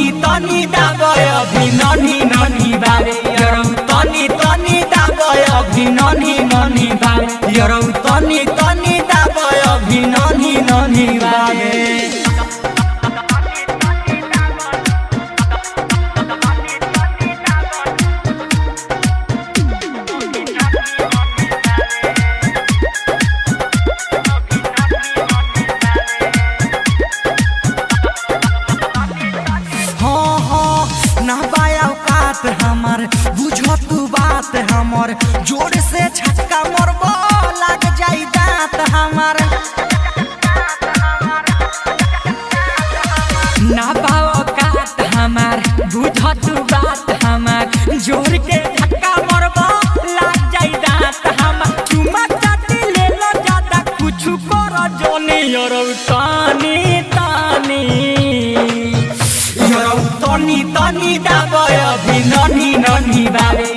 तनी तनी दाबय अभी ननी ननी बारे यरौ तनी तनी दाबय अभी ननी ननी बारे यरौ तनी तनी दाबय अभी ननी ननी बारे हमार बुझो तू बात हमर जोर से छक्का मरबो लग जाई दांत हमार ना पाओ कात हमार बुझो तू बात हमार जोर के छक्का मरबो लग जाई दांत हमार चुमा चाटी ले लो ज्यादा कुछ करो जोनी यरौ तानी तानी यरौ तनी तनी दाबय अभी ननी ननी बारे